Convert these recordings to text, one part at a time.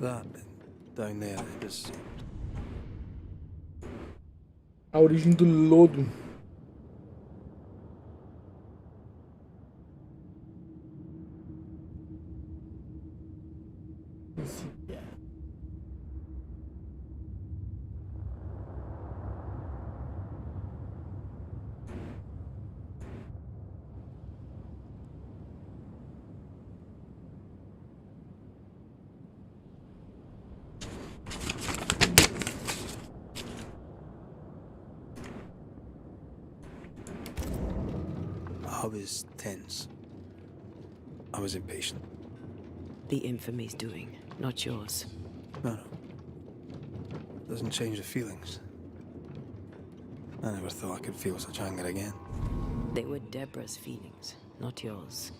That down there, it just seemed. A origem do lodo. I was tense. I was impatient. The infamy's doing, not yours. No. Doesn't change the feelings. I never thought I could feel such anger again. They were Deborah's feelings, not yours.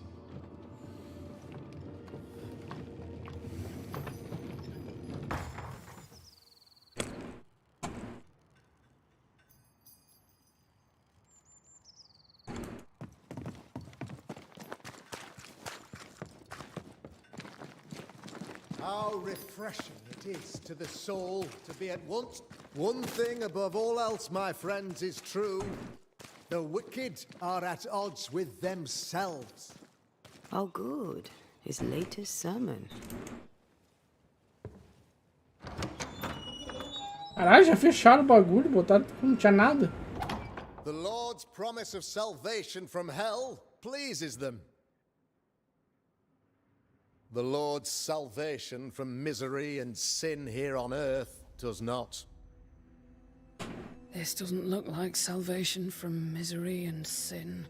How refreshing it is to the soul to be at once. One thing above all else, my friends, is true. The wicked are at odds with themselves. Oh, good. His latest sermon. Caralho, já fecharam o bagulho, botaram como não tinha nada. The Lord's promise of salvation from hell pleases them. The Lord's salvation from misery and sin here on earth does not. This doesn't look like salvation from misery and sin.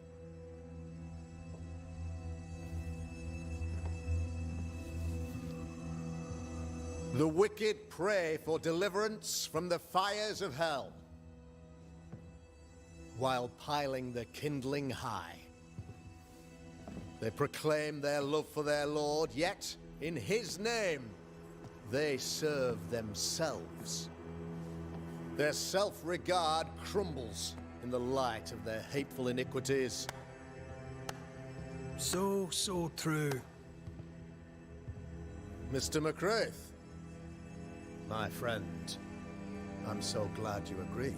The wicked pray for deliverance from the fires of hell, while piling the kindling high. They proclaim their love for their Lord, yet, in His name, they serve themselves. Their self-regard crumbles in the light of their hateful iniquities. So true. Mr. McCraith, my friend, I'm so glad you agree.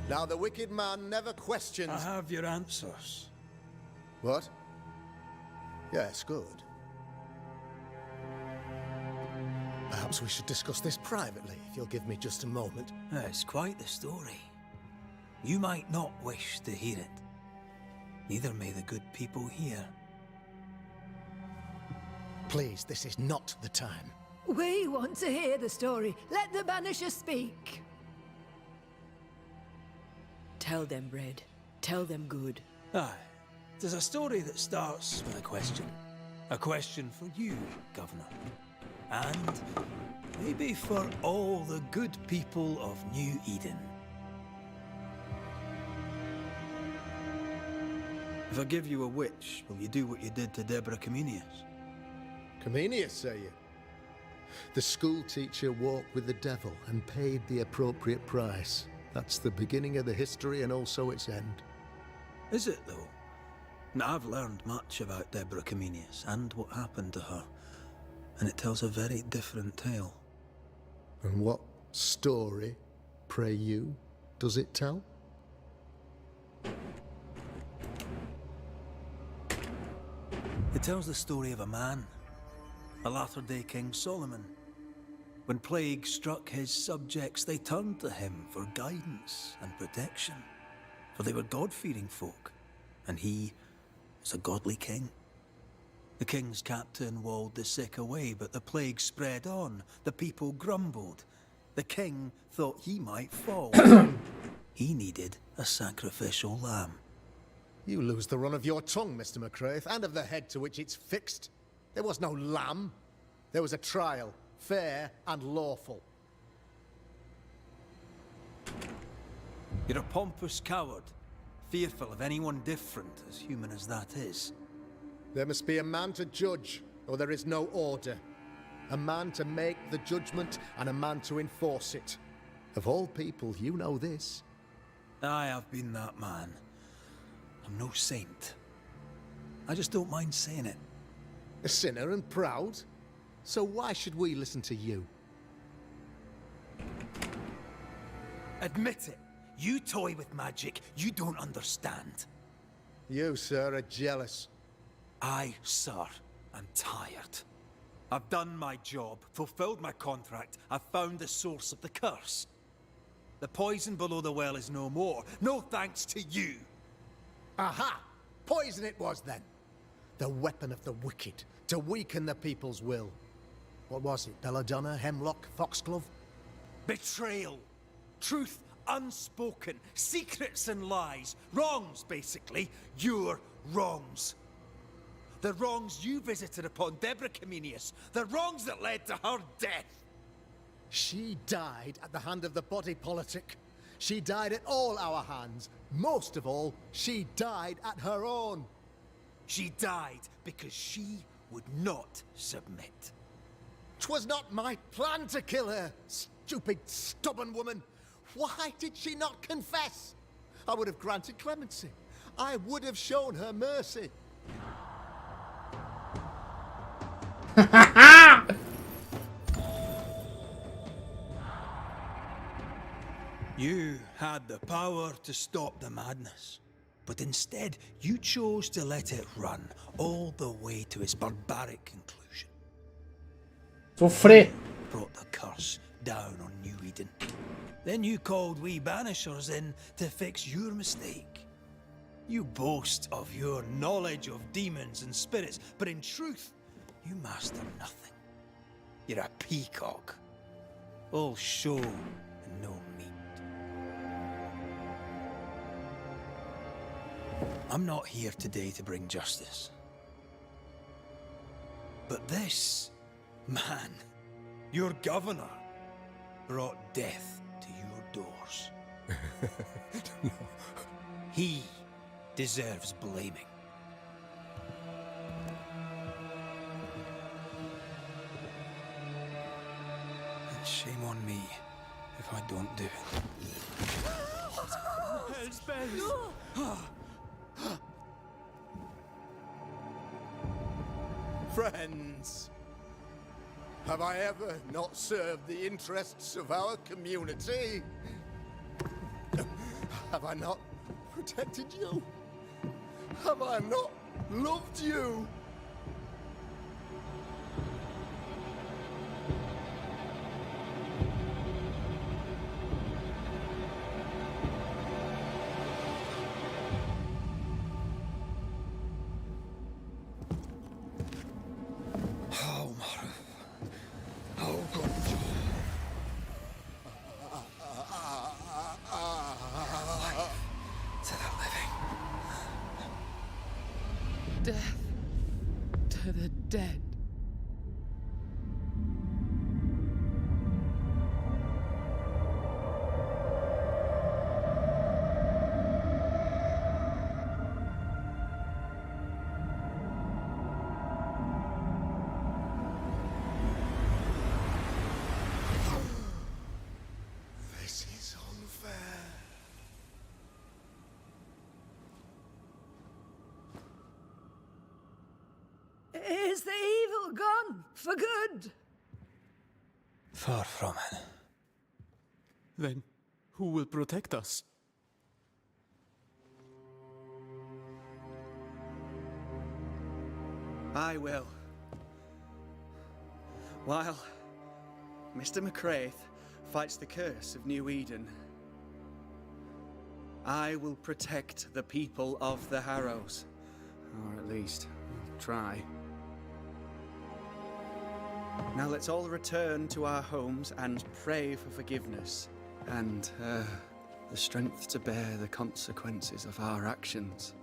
Now, the wicked man never questions... I have your answers. What? Yes, good. Perhaps we should discuss this privately, if you'll give me just a moment. It's quite the story. You might not wish to hear it. Neither may the good people hear. Please, this is not the time. We want to hear the story. Let the Banishers speak. Tell them, Red. Tell them good. Aye. There's a story that starts with a question. A question for you, Governor. And maybe for all the good people of New Eden. If I give you a witch, will you do what you did to Deborah Comenius? Comenius, say you? The school teacher walked with the devil and paid the appropriate price. That's the beginning of the history and also its end. Is it, though? Now, I've learned much about Deborah Comenius and what happened to her, and it tells a very different tale. And what story, pray you, does it tell? It tells the story of a man, a latter-day King Solomon. When plague struck his subjects, they turned to him for guidance and protection, for they were God-fearing folk, and he was a godly king. The king's captain walled the sick away, but the plague spread on. The people grumbled. The king thought he might fall. He needed a sacrificial lamb. You lose the run of your tongue, Mr. McCraith, and of the head to which it's fixed. There was no lamb. There was a trial, fair and lawful. You're a pompous coward, fearful of anyone different, as human as that is. There must be a man to judge, or there is no order. A man to make the judgment, and a man to enforce it. Of all people, you know this. I have been that man. I'm no saint. I just don't mind saying it. A sinner and proud? So why should we listen to you? Admit it. You toy with magic you don't understand. You, sir, are jealous. I, sir, am tired. I've done my job, fulfilled my contract, I've found the source of the curse. The poison below the well is no more, no thanks to you. Aha! Poison it was then. The weapon of the wicked, to weaken the people's will. What was it? Belladonna, hemlock, foxglove? Betrayal. Truth unspoken. Secrets and lies. Wrongs, basically. Your wrongs. The wrongs you visited upon Deborah Comenius. The wrongs that led to her death. She died at the hand of the body politic. She died at all our hands. Most of all, she died at her own. She died because she would not submit. 'Twas not my plan to kill her, stupid, stubborn woman. Why did she not confess? I would have granted clemency. I would have shown her mercy. You had the power to stop the madness, but instead you chose to let it run all the way to its barbaric conclusion. Sofrer. Brought the curse down on New Eden. Then you called we Banishers in to fix your mistake. You boast of your knowledge of demons and spirits, but in truth, you master nothing. You're a peacock. All show and no meat. I'm not here today to bring justice. But this man, your governor, brought death to your doors. He deserves blaming. And shame on me if I don't do it. Hell's bells! Friends, have I ever not served the interests of our community? Have I not protected you? Have I not loved you? Death to the dead. This is unfair. Is the evil gone for good? Far from it. Then who will protect us? I will. While Mr. McCraith fights the curse of New Eden, I will protect the people of the Harrows. Or at least, try. Now let's all return to our homes and pray for forgiveness and the strength to bear the consequences of our actions.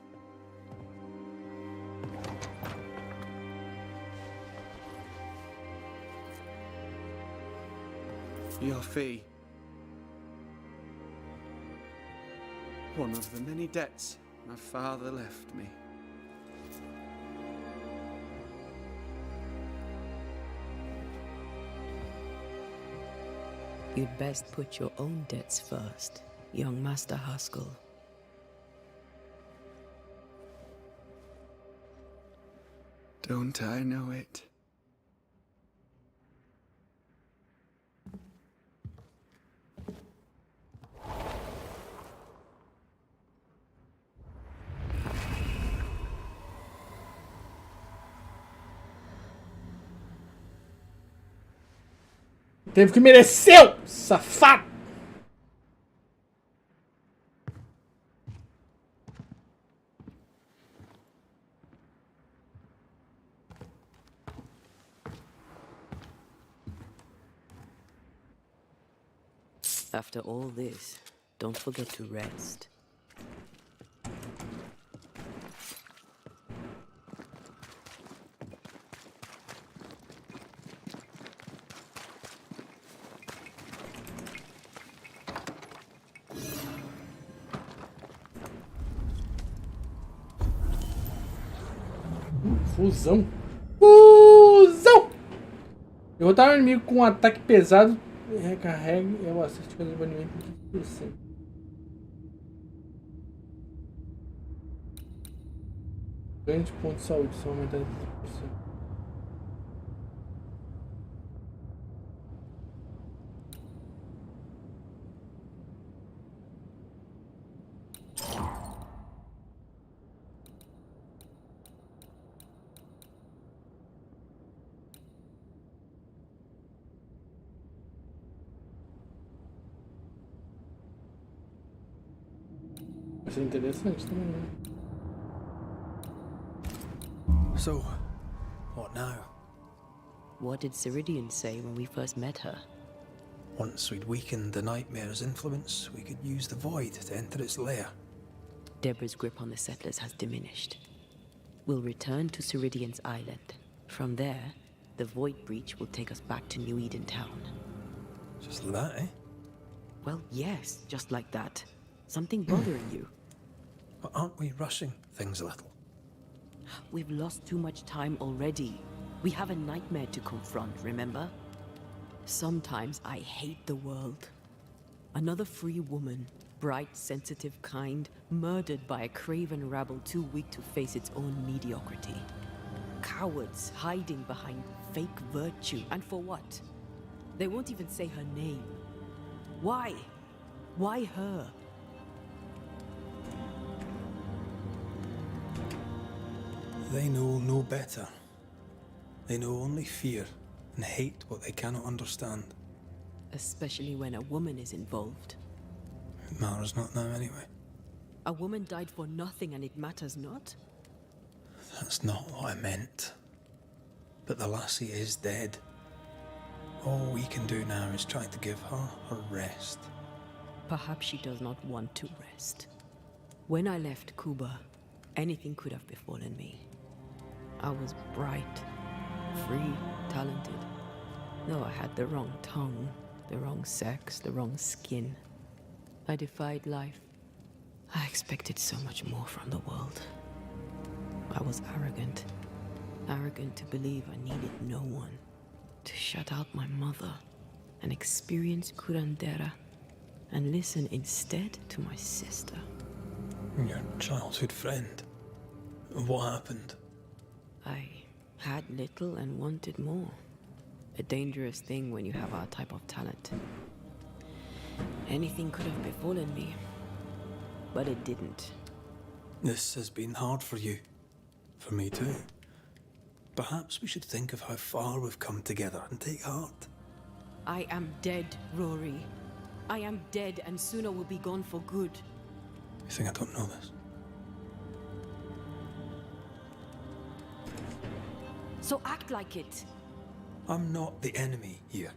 Your fee. One of the many debts my father left me. You'd best put your own debts first, young Master Haskell. Don't I know it? Teve que mereceu, safado. After all this, don't forget to rest. Fusão. Fusão! Derrotar um inimigo com um ataque pesado. Recarregue. Eu assisto com o banimento de 10%. Ganho de pontos de saúde. Só aumentar de 10%. Vai ser interessante também, né? So, what now? What did Ceridian say when we first met her? Once we'd weakened the nightmare's influence, we could use the void to enter its lair. Deborah's grip on the settlers has diminished. We'll return to Ceridian's island. From there, the void breach will take us back to New Eden Town. Just like that, eh? Well, yes, just like that. Something bothering you? But aren't we rushing things a little? We've lost too much time already. We have a nightmare to confront, remember? Sometimes I hate the world. Another free woman, bright, sensitive, kind, murdered by a craven rabble too weak to face its own mediocrity. Cowards hiding behind fake virtue. And for what? They won't even say her name. Why? Why her? They know no better. They know only fear and hate what they cannot understand. Especially when a woman is involved. It matters not now anyway. A woman died for nothing and it matters not? That's not what I meant. But the lassie is dead. All we can do now is try to give her her rest. Perhaps she does not want to rest. When I left Cuba, anything could have befallen me. I was bright, free, talented. Though I had the wrong tongue, the wrong sex, the wrong skin. I defied life. I expected so much more from the world. I was arrogant. Arrogant to believe I needed no one. To shut out my mother and experience curandera and listen instead to my sister. Your childhood friend. What happened? I had little and wanted more. A dangerous thing when you have our type of talent. Anything could have befallen me, but it didn't. This has been hard for you. For me too. Perhaps we should think of how far we've come together and take heart. I am dead, Rory. I am dead, and sooner will be gone for good. You think I don't know this? So act like it. I'm not the enemy here.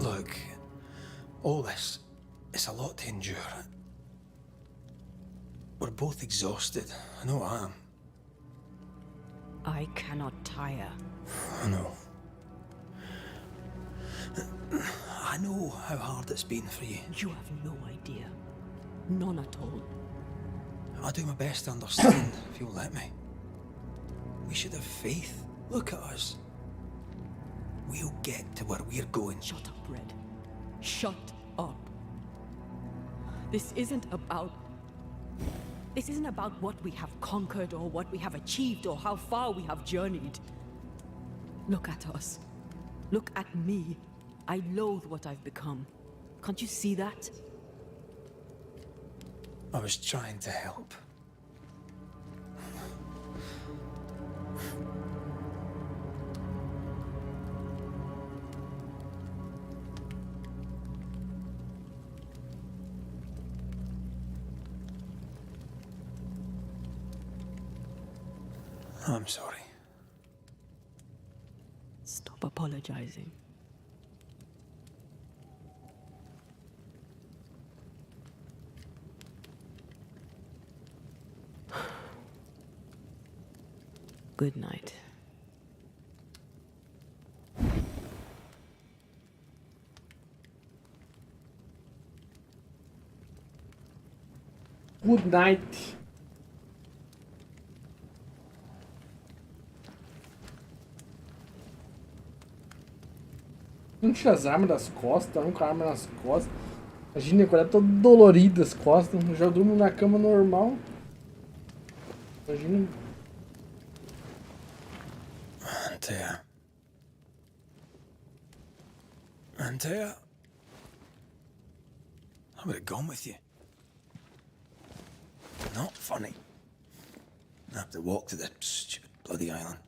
Look, all this, it's a lot to endure. We're both exhausted. I know I am. I cannot tire. I know. I know how hard it's been for you. You have no idea. None at all. I'll do my best to understand, if you'll let me. We should have faith. Look at us. We'll get to where we're going. Shut up, Red. Shut up. This isn't about what we have conquered or what we have achieved or how far we have journeyed. Look at us. Look at me. I loathe what I've become. Can't you see that? I was trying to help. I'm sorry. Stop apologizing. Good night. Good night. Não tira as armas das costas, arranca a arma nas costas. Imagina, agora todo dolorido as costas. Eu já durmo na cama normal. Imagina. Antea. I would have gone with you. Not funny. I have to walk to the stupid bloody island.